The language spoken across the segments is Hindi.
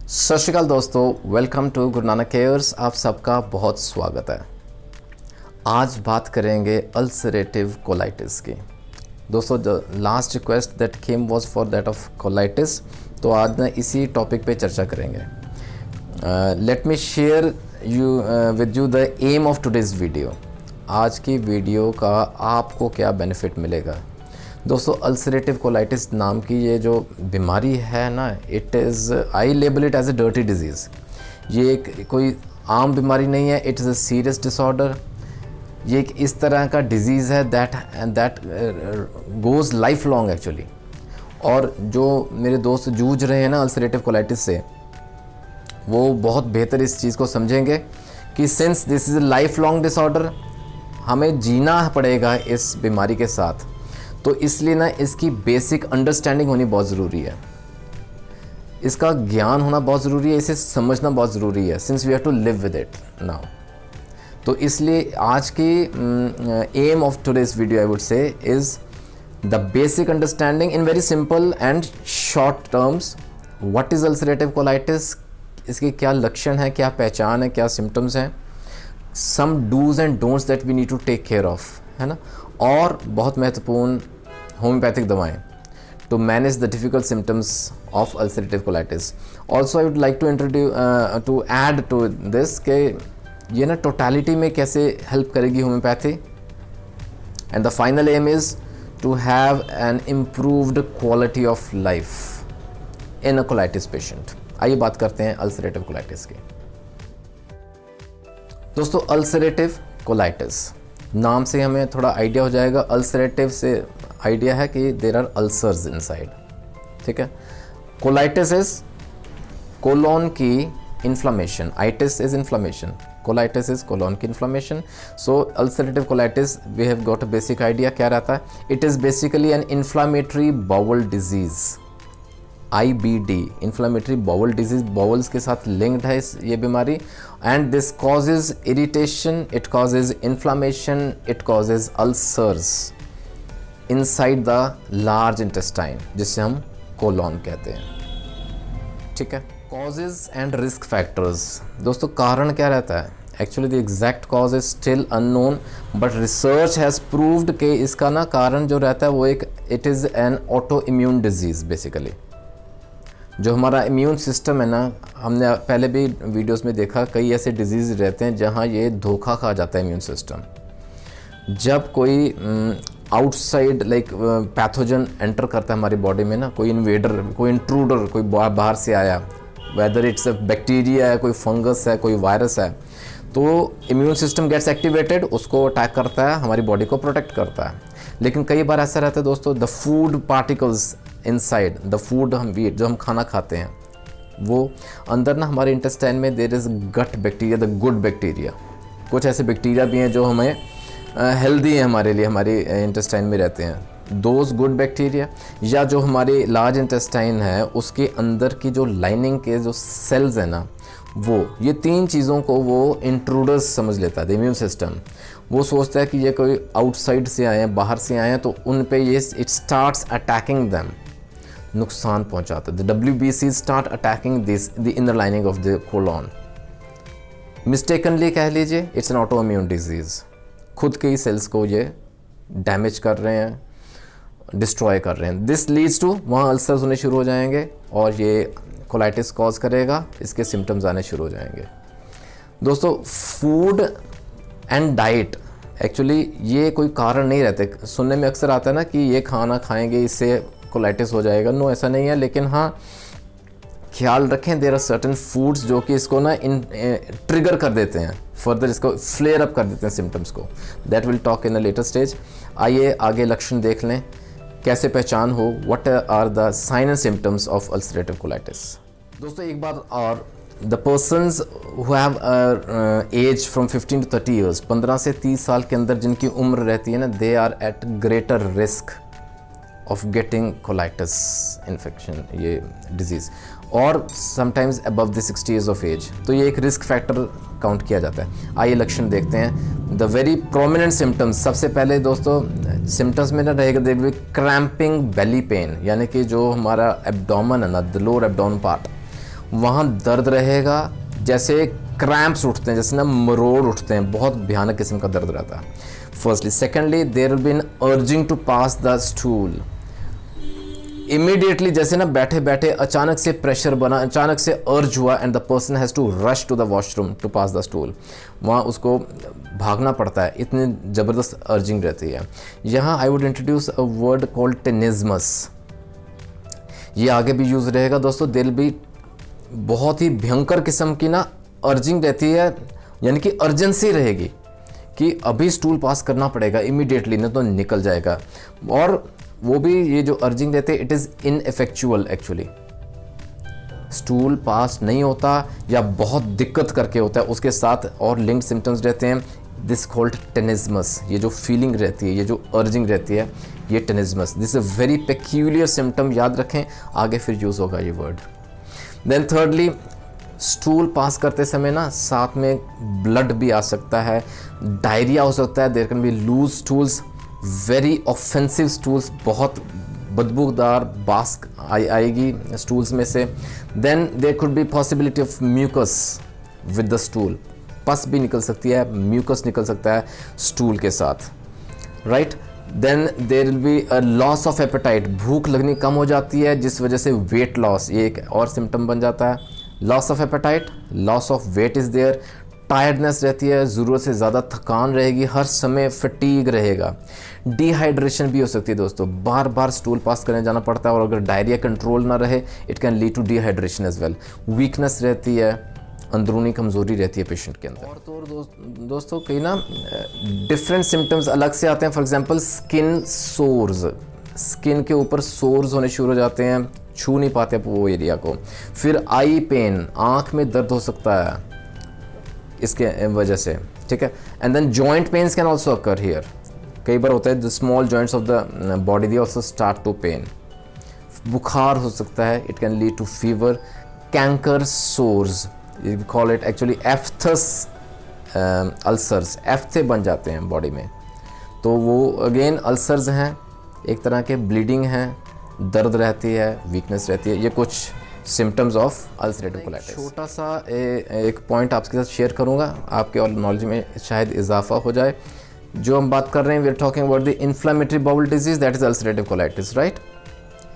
सत श्री अकाल दोस्तों, welcome to Guru Nanak cares. आप सबका बहुत स्वागत है। आज बात करेंगे अल्सरेटिव कोलाइटिस की। दोस्तों, the last request that came was for that of colitis, तो आज ना इसी टॉपिक पे चर्चा करेंगे। Let me share with you the aim of today's video. आज की वीडियो का आपको क्या बेनिफिट मिलेगा। दोस्तों, अल्सरेटिव कोलाइटिस नाम की ये जो बीमारी है ना, it is I label it as a dirty disease. ये एक कोई आम बीमारी नहीं है, it is a serious disorder. ये एक इस तरह का डिजीज़ है that goes lifelong actually. और जो मेरे दोस्त जूझ रहे हैं ना अल्सरेटिव कोलाइटिस से, वो बहुत बेहतर इस चीज़ को समझेंगे कि since this is a life long disorder, हमें जीना पड़ेगा इस बीमारी के साथ। तो इसलिए ना इसकी बेसिक अंडरस्टैंडिंग होनी बहुत ज़रूरी है, इसका ज्ञान होना बहुत ज़रूरी है, इसे समझना बहुत ज़रूरी है, since we have to live with it now. तो इसलिए आज की aim of today's video I would say is the basic understanding in very simple and short terms. What is ulcerative colitis, इसके क्या लक्षण हैं, क्या पहचान है, क्या सिम्टम्स हैं, some do's and don'ts that we need to take care of, है ना। और बहुत महत्वपूर्ण होम्योपैथिक दवाएं to manage the difficult symptoms of ulcerative colitis. Also I would like to add to this के ये ना टोटलिटी में कैसे हेल्प करेगी homeopathy. And the final aim is to have an improved quality of life in a colitis patient. आइए बात करते हैं अल्सरेटिव कोलाइटिस की। दोस्तों, अल्सरेटिव कोलाइटिस नाम से हमें थोड़ा आइडिया हो जाएगा। अल्सरेटिव से आइडिया है कि देर आर अल्सर्स इनसाइड, ठीक है। कोलाइटिस इज कोलोन की inflammation, itis is inflammation, colitis is colon की inflammation. So ulcerative colitis we have got a basic idea क्या रहता है। It is basically an inflammatory bowel disease, IBD, inflammatory bowel disease, bowels के साथ लिंक्ड है ये बीमारी। And this causes irritation, it causes inflammation, it causes ulcers inside the large intestine, जिसे हम कोलोन कहते हैं, ठीक है। Causes and risk factors. दोस्तों, कारण क्या रहता है, actually the exact cause is still unknown, but research has proved कि इसका ना कारण जो रहता है वो एक it is an autoimmune disease. Basically जो हमारा इम्यून सिस्टम है ना, हमने पहले भी वीडियोस में देखा कई ऐसे डिजीज़ रहते हैं जहाँ ये धोखा खा जाता है इम्यून सिस्टम। जब कोई आउटसाइड लाइक पैथोजन एंटर करता है हमारी बॉडी में ना, कोई इन्वेडर, कोई इंट्रूडर, कोई बाहर से आया, वेदर इट्स अ बैक्टीरिया है, कोई फंगस है, कोई वायरस है, तो इम्यून सिस्टम गेट्स एक्टिवेटेड, उसको अटैक करता है, हमारी बॉडी को प्रोटेक्ट करता है। लेकिन कई बार ऐसा रहता है दोस्तों, the food particles inside the food हम वीट, जो हम खाना खाते हैं, वो अंदर ना हमारे इंटेस्टाइन में there is gut bacteria, the good bacteria. कुछ ऐसे बैक्टीरिया भी हैं जो हमें हेल्दी है हमारे लिए, हमारे इंटेस्टाइन में रहते हैं। दोज गुड बैक्टीरिया, या जो हमारे लार्ज इंटेस्टाइन है उसके अंदर की जो लाइनिंग के जो सेल्स हैं ना, वो ये तीन चीज़ों को वो इंट्रूडर्स समझ लेता है द इम्यून सिस्टम। वो सोचता है कि ये कोई आउटसाइड से आए हैं, बाहर से आए हैं, तो उन पे ये इट स्टार्ट्स अटैकिंग दैम, नुकसान पहुंचाता है। The WBC start attacking this the inner lining of the colon. Mistakenly कह लीजिए it's an autoimmune disease, खुद के ही सेल्स को ये डैमेज कर रहे हैं, डिस्ट्रॉय कर रहे हैं। दिस लीड्स टू, वहाँ अल्सर्स होने शुरू हो जाएंगे और ये कोलाइटिस कॉज करेगा, इसके सिम्टम्स आने शुरू हो जाएंगे। दोस्तों, फूड एंड डाइट एक्चुअली ये कोई कारण नहीं रहते। सुनने में अक्सर आता है ना कि ये खाना खाएंगे इससे कोलाइटिस हो जाएगा। नो, ऐसा नहीं है। लेकिन हाँ, ख्याल रखें देयर आर सर्टेन फूड्स जो कि इसको ना ट्रिगर कर देते हैं, फर्दर इसको फ्लेयर अप कर देते हैं सिम्टम्स को। That will talk in a later stage. आइए आगे लक्षण देख लें, कैसे पहचान हो, what are the sign and symptoms of ulcerative colitis. दोस्तों, एक बार और, the persons who have age from 15 to 30 years, 15 से 30 साल के अंदर जिनकी उम्र रहती है ना, they are at greater risk of getting colitis infection, ये डिजीज़, और sometimes above the 60 years of age. तो ये एक रिस्क फैक्टर काउंट किया जाता है। आइए लक्षण देखते हैं। द वेरी प्रोमिनेंट सिम्टम्स, सबसे पहले दोस्तों सिम्टम्स में ना रहेगा there will be cramping belly pain, यानी कि जो हमारा एब्डोमेन है ना, द लोअर एब्डोमेन पार्ट, वहाँ दर्द रहेगा, जैसे क्रैम्प्स उठते हैं, जैसे ना मरोड़ उठते हैं, बहुत भयानक किस्म का दर्द रहता है firstly. Secondly there will be an urging to pass the stool. Immediately जैसे ना बैठे बैठे अचानक से प्रेशर बना, अचानक से अर्ज हुआ and the person has to rush to the washroom to pass the stool, वहाँ उसको भागना पड़ता है, इतनी ज़बरदस्त अर्जिंग रहती है। यहाँ I would introduce a word called tenesmus, ये आगे भी यूज़ रहेगा दोस्तों। देयर विल बी बहुत ही भयंकर किस्म की ना अर्जिंग रहती है, यानी कि अर्जेंसी रहेगी कि अभी स्टूल पास करना पड़ेगा इमीडिएटली, नहीं तो निकल जाएगा। और वो भी ये जो अर्जिंग रहते हैं it is ineffectual, actually stool pass नहीं होता या बहुत दिक्कत करके होता है, उसके साथ और लिंक्ड सिम्टम्स रहते हैं, दिस कॉल्ड टेनिज्मस। ये जो फीलिंग रहती है, ये जो अर्जिंग रहती है, ये tenesmus, this is a very peculiar symptom, याद रखें, आगे फिर यूज़ होगा ये word. Then thirdly, stool pass करते समय ना साथ में ब्लड भी आ सकता है, डायरिया हो सकता है, there can be loose stools, very offensive stools, बहुत बदबूदार बास आएगी स्टूल्स में से। Then there could be possibility of mucus with the stool, pus भी निकल सकती है, म्यूकस निकल सकता है स्टूल के साथ, right. Then there will be a loss of appetite, भूख लगनी कम हो जाती है जिस वजह से वेट लॉस, ये एक और सिम्टम बन जाता है। Loss of appetite, loss of weight is there, tiredness रहती है, ज़रूरत से ज़्यादा थकान रहेगी, हर समय फटीग रहेगा। डिहाइड्रेशन भी हो सकती है दोस्तों, बार बार स्टूल पास करने जाना पड़ता है, और अगर डायरिया कंट्रोल ना रहे it can lead to dehydration as well. Weakness रहती है, अंदरूनी कमज़ोरी रहती है पेशेंट के अंदर। और तो दोस्तों कई ना डिफरेंट सिम्टम्स अलग से आते हैं। For example skin source, skin के ऊपर सोर्स होने शुरू हो जाते हैं, छू नहीं पाते वो एरिया को। फिर आई पेन, आँख में दर्द हो सकता है इसके वजह से, ठीक है। And then joint pains can also occur here, कई बार होता है the small joints of the body they also start to pain. बुखार हो सकता है, it can lead to fever. Canker sores, you call it actually aphthous ulcers, aphthae बन जाते हैं बॉडी में, तो वो अगेन अल्सर्स हैं, एक तरह के ब्लीडिंग हैं, दर्द रहती है, वीकनेस रहती है। ये कुछ सिम्टम्स ऑफ अल्सरेटिव कोलाइटिस। छोटा सा एक पॉइंट आपके साथ शेयर करूंगा, आपके और नॉलेज में शायद इजाफा हो जाए। जो हम बात कर रहे हैं, we are talking about the inflammatory bowel disease, that is ulcerative colitis, right.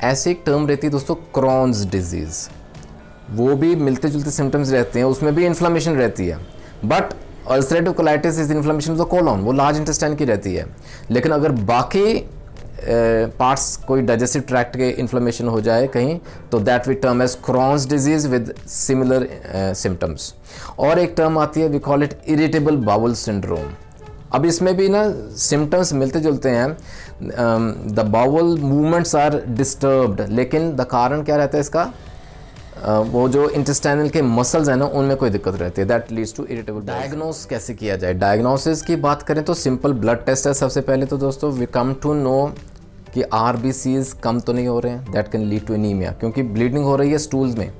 ऐसे एक टर्म रहती है दोस्तों क्रॉन्स डिजीज़, वो भी मिलते जुलते सिम्टम्स रहते हैं, उसमें भी इन्फ्लेमेशन रहती है, but ulcerative colitis is inflammation of the colon, वो लार्ज इंटेस्टाइन की रहती है। लेकिन अगर बाकी पार्ट्स कोई डाइजेस्टिव ट्रैक्ट के इन्फ्लेमेशन हो जाए कहीं, तो that we term as Crohn's disease with similar symptoms. और एक टर्म आती है, we call it irritable bowel syndrome. अब इसमें भी ना सिम्टम्स मिलते जुलते हैं, the bowel movements are disturbed, लेकिन द कारण क्या रहता है इसका, वो जो इंटेस्टाइनल के मसल्स हैं ना उनमें कोई दिक्कत रहती है, that leads to irritable. Diagnose कैसे किया जाए? डायग्नोसिस की बात करें तो सिंपल ब्लड टेस्ट है सबसे पहले तो दोस्तों। वी कम टू नो कि RBCs कम तो नहीं हो रहे हैं, that can lead to anaemia, क्योंकि ब्लीडिंग हो रही है स्टूल्स में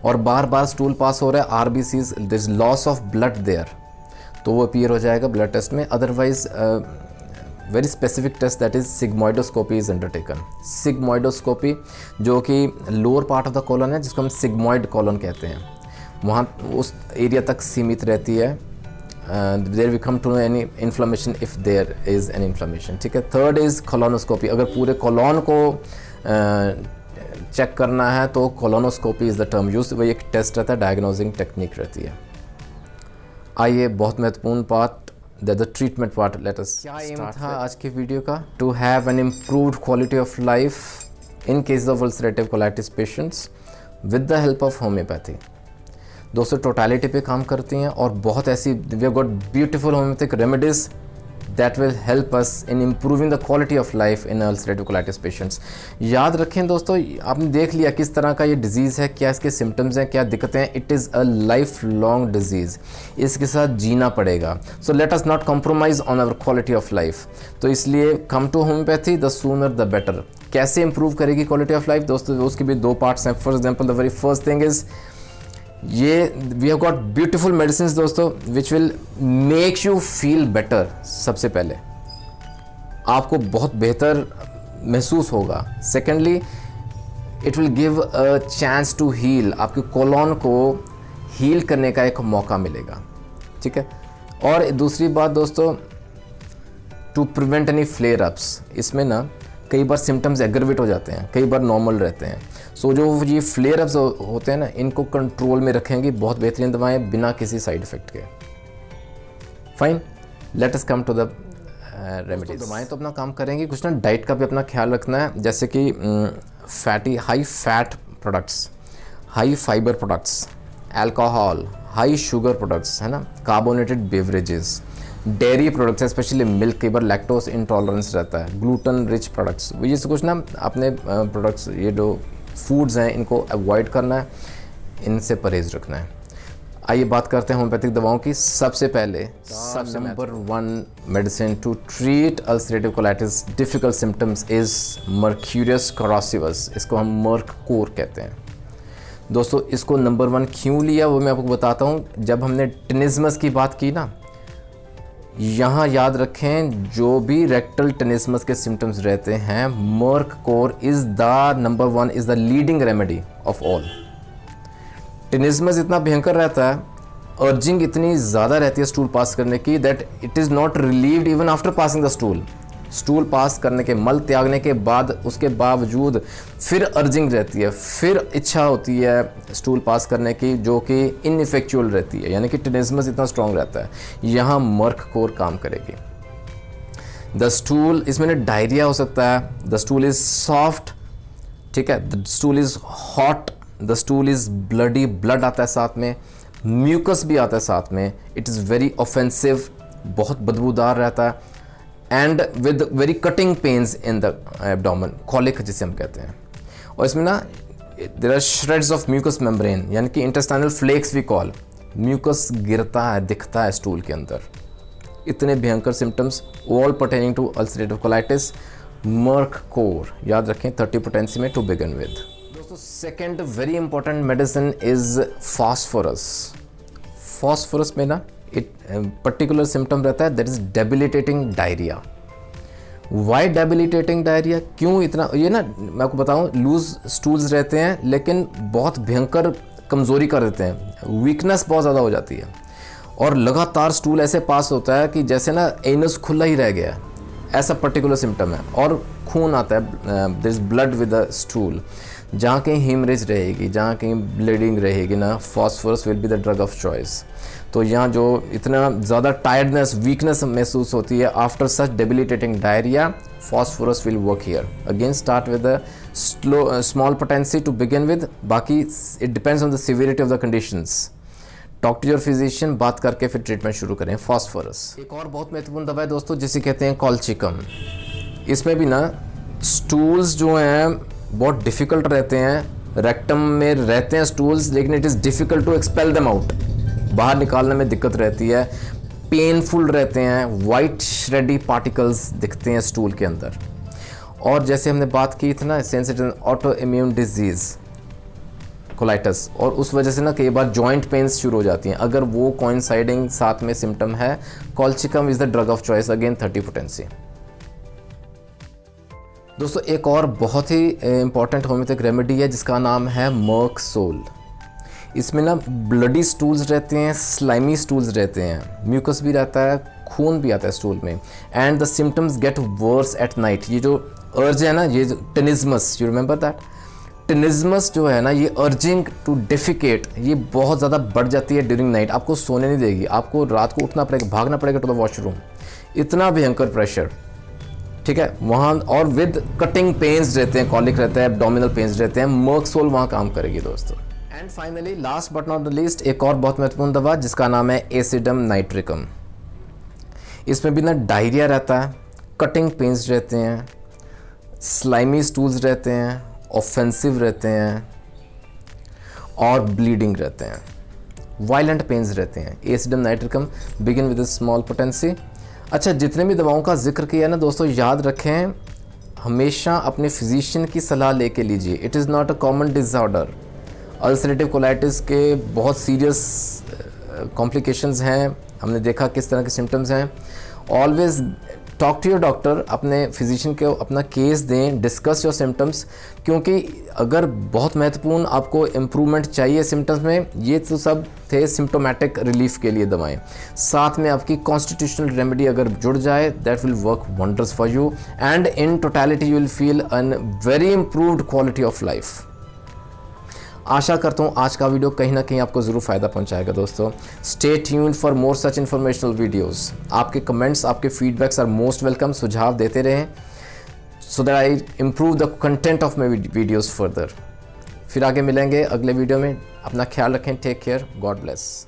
और बार बार स्टूल पास हो रहा है, RBCs this loss of blood there, तो वो अपीयर हो जाएगा ब्लड टेस्ट में। Otherwise very specific test that is sigmoidoscopy is undertaken. Sigmoidoscopy जो कि lower part of the colon है, जिसको हम सिग्मोइड कॉलन कहते हैं, वहाँ उस एरिया तक सीमित रहती है। There we come to know any inflammation if there is an inflammation, ठीक है। थर्ड इज कोलोनोस्कोपी, अगर पूरे कॉलन को चेक करना है तो colonoscopy is the term use, वही एक टेस्ट रहता है, डायग्नोजिंग टेक्निक रहती है। आइए बहुत महत्वपूर्ण part, the treatment part, let us क्या एम था आज की वीडियो का, to have an improved quality of life in case of ulcerative colitis patients with the help of homeopathy. दोस्तों टोटलिटी पे काम करती हैं और बहुत ऐसी we have got beautiful homeopathic remedies that will help us in improving the quality of life in ulcerative colitis patients। याद रखें दोस्तों, आपने देख लिया किस तरह का ये डिजीज़ है, क्या इसके सिम्टम्स हैं, क्या दिक्कतें हैं। It is a life long disease, इसके साथ जीना पड़ेगा। So let us not compromise on our quality of life. तो इसलिए come to homeopathy, the sooner the better. कैसे इंप्रूव करेगी क्वालिटी ऑफ लाइफ दोस्तों, उसके भी दो पार्ट्स हैं। For example the very first thing is ये we have got beautiful medicine दोस्तों which will make you feel better. सबसे पहले आपको बहुत बेहतर महसूस होगा। Secondly it will give a chance to heal, आपके कोलोन को हील करने का एक मौका मिलेगा, ठीक है। और दूसरी बात दोस्तों, to prevent any flare ups, इसमें ना कई बार सिम्टम्स एग्रवेट हो जाते हैं, कई बार नॉर्मल रहते हैं। सो जो ये फ्लेयर अप्स होते हैं ना, इनको कंट्रोल में रखेंगे बहुत बेहतरीन दवाएं बिना किसी साइड इफ़ेक्ट के। Fine, let us come to the remedies. दवाएं तो अपना काम करेंगी, कुछ ना डाइट का भी अपना ख्याल रखना है, जैसे कि high fat products, high fibre products, alcohol, high sugar products, है ना, carbonated beverages, dairy products specially milk, कई बार लैक्टोज इंटॉलरेंस रहता है, ग्लूटन रिच प्रोडक्ट्स, ये सब कुछ ना अपने प्रोडक्ट्स, ये जो फूड्स हैं इनको अवॉइड करना है, इनसे परहेज़ रखना है। आइए बात करते हैं होम्योपैथिक दवाओं की। सबसे पहले सबसे number 1 medicine to treat ulcerative colitis difficult symptoms is mercurius corrosivus, इसको हम मर्क कोर कहते हैं। दोस्तों इसको नंबर 1 क्यों लिया वो मैं आपको बताता हूँ। जब हमने टेनिज्मस की बात की ना, यहाँ याद रखें जो भी रेक्टल टेनिज्मस के सिम्टम्स रहते हैं, merc cor is the number 1, is the leading remedy of all. Tenesmus इतना भयंकर रहता है, अर्जिंग इतनी ज़्यादा रहती है स्टूल पास करने की, that it is not relieved even after passing the stool. Stool pass करने के, मल त्यागने के बाद, उसके बावजूद फिर अर्जिंग रहती है, फिर इच्छा होती है स्टूल पास करने की, जो कि इनइफेक्चुअल रहती है, यानी कि टेनिज्मस इतना स्ट्रॉन्ग रहता है। यहाँ मर्क कोर काम करेगी। द स्टूल, इसमें ना डायरिया हो सकता है, द स्टूल इज़ सॉफ्ट, ठीक है, the stool is hot, the stool is bloody, blood आता है साथ में, म्यूकस भी आता है साथ में, इट इज़ वेरी ऑफेंसिव, बहुत बदबूदार रहता है, and with very cutting pains in the abdomen, colic जिसे हम कहते हैं। और इसमें ना there are shreds of mucus membrane, यानी कि intestinal flakes we call, mucus गिरता है, दिखता है स्टूल के अंदर। इतने भयंकर symptoms all pertaining to ulcerative colitis, merc cor याद रखें 30 पोटेंसी में टू बिगिन विद। दोस्तों second very important medicine is phosphorus. Phosphorus में ना एक पर्टिकुलर सिम्टम रहता है, that is debilitating diarrhoea. Why debilitating diarrhoea, क्यों इतना, ये ना मैं आपको बताऊं, लूज स्टूल्स रहते हैं लेकिन बहुत भयंकर कमज़ोरी कर देते हैं, वीकनेस बहुत ज़्यादा हो जाती है, और लगातार स्टूल ऐसे पास होता है कि जैसे ना एनस खुला ही रह गया है, ऐसा पर्टिकुलर सिम्टम है। और खून आता है, there is blood with the stool, जहाँ कहीं हीमरेज रहेगी, जहाँ कहीं ब्लीडिंग रहेगी ना, phosphorus will be the drug of choice. तो यहाँ जो इतना ज़्यादा टायर्डनेस, वीकनेस महसूस होती है after such debilitating diarrhoea, phosphorus will work here. Again start with the small potency to begin with, बाकी it depends on the severity of the conditions. Talk to your physician, बात करके फिर ट्रीटमेंट शुरू करें। फास्फोरस एक और बहुत महत्वपूर्ण दवा है दोस्तों, जिसे कहते हैं कॉल्चिकम। इसमें भी ना स्टूल्स जो हैं बहुत डिफ़िकल्ट रहते हैं, रेक्टम में रहते हैं स्टूल्स, लेकिन it is difficult to expel them out, बाहर निकालने में दिक्कत रहती है, पेनफुल रहते हैं, वाइट श्रेडी पार्टिकल्स दिखते हैं स्टूल के अंदर। और जैसे हमने बात की थी ना, sensitive auto immune disease colitis, और उस वजह से ना कई बार जॉइंट पेन्स शुरू हो जाती हैं, अगर वो कोइंसाइडिंग साथ में सिम्टम है, colchicum is the drug of choice, again 30 potency. दोस्तों एक और बहुत ही इंपॉर्टेंट होम्योपैथिक रेमेडी है जिसका नाम है मर्क सोल। इसमें ना ब्लडी स्टूल्स रहते हैं, स्लाइमी स्टूल्स रहते हैं, म्यूकस भी रहता है, खून भी आता है स्टूल में, and the symptoms get worse at night. ये जो अर्ज है ना, ये टेनिज्मस, यू रिमेंबर दैट, टेनिज्मस जो है ना, ये अर्जिंग टू डेफिकेट, ये बहुत ज़्यादा बढ़ जाती है ड्यूरिंग नाइट, आपको सोने नहीं देगी, आपको रात को उठना पड़ेगा, भागना पड़ेगा टू द वॉशरूम, इतना भयंकर प्रेशर, ठीक है वहाँ। और विद कटिंग पेन्स रहते हैं, कॉलिक रहता है, एब्डोमिनल पेन्स रहते हैं, मर्क सोल वहाँ काम करेगी दोस्तों। And finally last but not the least, एक और बहुत महत्वपूर्ण दवा जिसका नाम है एसिडम नाइट्रिकम। इसमें भी ना डायरिया रहता है, कटिंग पेन्स रहते हैं, स्लाइमी स्टूल्स रहते हैं, ऑफेंसिव रहते हैं, और ब्लीडिंग रहते हैं, वायलेंट पेन्स रहते हैं। एसिडम nitricum begin with small potency. अच्छा, जितने भी दवाओं का जिक्र किया ना दोस्तों, याद रखें हमेशा अपने फिजिशियन की सलाह लेके लीजिए। It is not a common disorder. Ulcerative colitis के बहुत सीरियस कॉम्प्लिकेशंस हैं, हमने देखा किस तरह के सिम्टम्स हैं। Always talk to your doctor, अपने फिजिशियन को अपना केस दें, डिस्कस योर सिम्टम्स, क्योंकि अगर बहुत महत्वपूर्ण आपको इम्प्रूवमेंट चाहिए सिम्टम्स में, ये तो सब थे सिम्टोमेटिक रिलीफ के लिए दवाएं, साथ में आपकी कॉन्स्टिट्यूशनल रेमेडी अगर जुड़ जाए that will work wonders for you and in totality you will feel an very improved quality of life. आशा करता हूँ आज का वीडियो कहीं ना कहीं आपको ज़रूर फ़ायदा पहुँचाएगा दोस्तों। Stay tuned for more such informational videos. आपके कमेंट्स, आपके फीडबैक्स आर मोस्ट वेलकम। सुझाव देते रहें so that I improve the content of my videos further. फिर आगे मिलेंगे अगले वीडियो में। अपना ख्याल रखें। Take care. God bless.